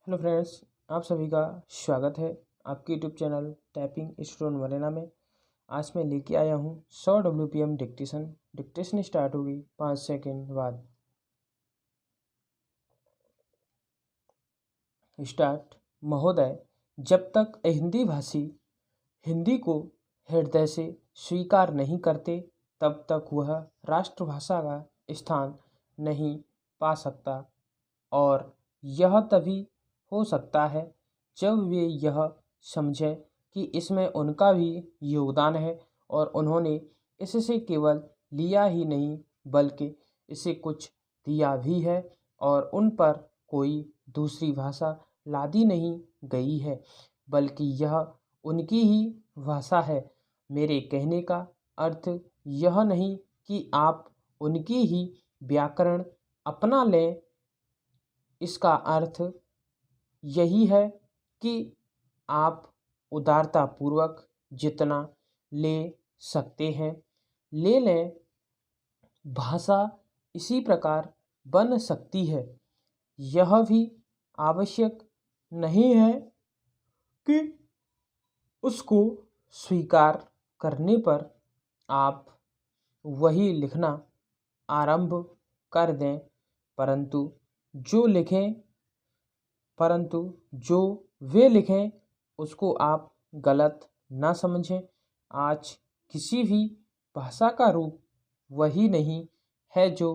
Hello friends, आप सभी का स्वागत है आपके यूट्यूब चैनल टाइपिंग स्टूडेंट मरेना में। आज मैं लेके आया हूँ 100 WPM डिक्टेशन स्टार्ट होगी 5 सेकंड बाद। स्टार्ट। महोदय, जब तक हिंदी भाषी हिंदी को हृदय से स्वीकार नहीं करते तब तक वह राष्ट्रभाषा का स्थान नहीं पा सकता, और यह तभी हो सकता है जब वे यह समझें कि इसमें उनका भी योगदान है और उन्होंने इससे केवल लिया ही नहीं बल्कि इसे कुछ दिया भी है और उन पर कोई दूसरी भाषा लादी नहीं गई है, बल्कि यह उनकी ही भाषा है। मेरे कहने का अर्थ यह नहीं कि आप उनकी ही व्याकरण अपना लें। इसका अर्थ यही है कि आप उदारतापूर्वक जितना ले सकते हैं ले लें। भाषा इसी प्रकार बन सकती है। यह भी आवश्यक नहीं है कि उसको स्वीकार करने पर आप वही लिखना आरंभ कर दें, परंतु जो वे लिखें उसको आप गलत ना समझें। आज किसी भी भाषा का रूप वही नहीं है जो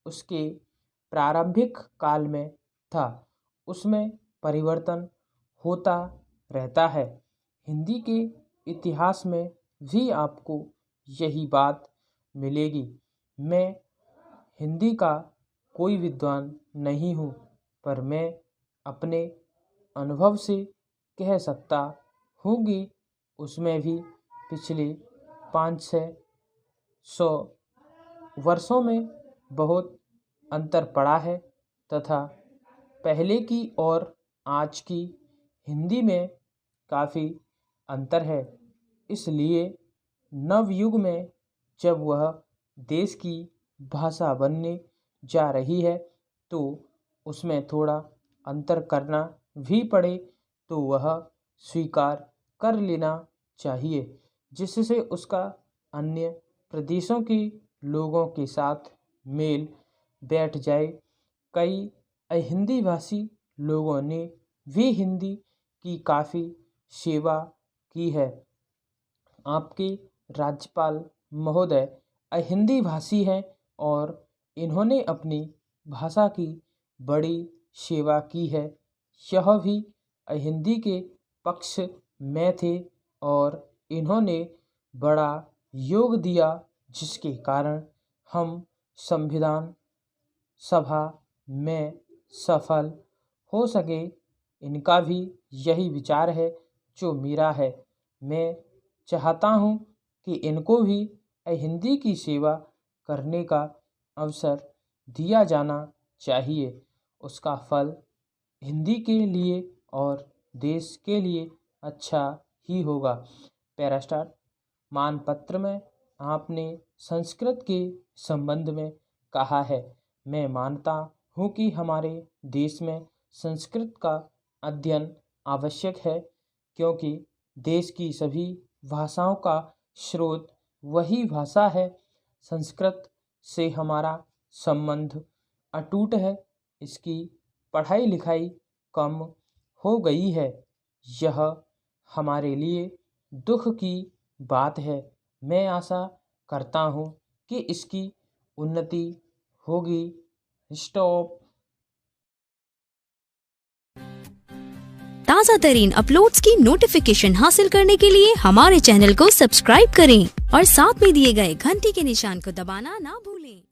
उसके प्रारंभिक काल में था, उसमें परिवर्तन होता रहता है। हिंदी के इतिहास में भी आपको यही बात मिलेगी। मैं हिंदी का कोई विद्वान नहीं हूँ, पर मैं अपने अनुभव से कह सकता हूँ कि उसमें भी पिछले 500 वर्षों में बहुत अंतर पड़ा है तथा पहले की और आज की हिंदी में काफ़ी अंतर है। इसलिए नवयुग में जब वह देश की भाषा बनने जा रही है तो उसमें थोड़ा अंतर करना भी पड़े तो वह स्वीकार कर लेना चाहिए, जिससे उसका अन्य प्रदेशों के लोगों के साथ मेल बैठ जाए। कई हिंदी भाषी लोगों ने भी हिंदी की काफ़ी सेवा की है। आपके राज्यपाल महोदय हिंदी भाषी हैं और इन्होंने अपनी भाषा की बड़ी सेवा की है। यह भी हिंदी के पक्ष में थे और इन्होंने बड़ा योग दिया, जिसके कारण हम संविधान सभा में सफल हो सके। इनका भी यही विचार है जो मेरा है। मैं चाहता हूँ कि इनको भी हिंदी की सेवा करने का अवसर दिया जाना चाहिए। उसका फल हिंदी के लिए और देश के लिए अच्छा ही होगा। पैरास्टार्ट। मानपत्र में आपने संस्कृत के संबंध में कहा है। मैं मानता हूँ कि हमारे देश में संस्कृत का अध्ययन आवश्यक है, क्योंकि देश की सभी भाषाओं का स्रोत वही भाषा है। संस्कृत से हमारा संबंध अटूट है। इसकी पढ़ाई लिखाई कम हो गई है। यह हमारे लिए दुख की बात है। मैं आशा करता हूँ कि इसकी उन्नति होगी। स्टॉप। ताज़ा तरीन अपलोड्स की नोटिफिकेशन हासिल करने के लिए हमारे चैनल को सब्सक्राइब करें और साथ में दिए गए घंटी के निशान को दबाना ना भूलें।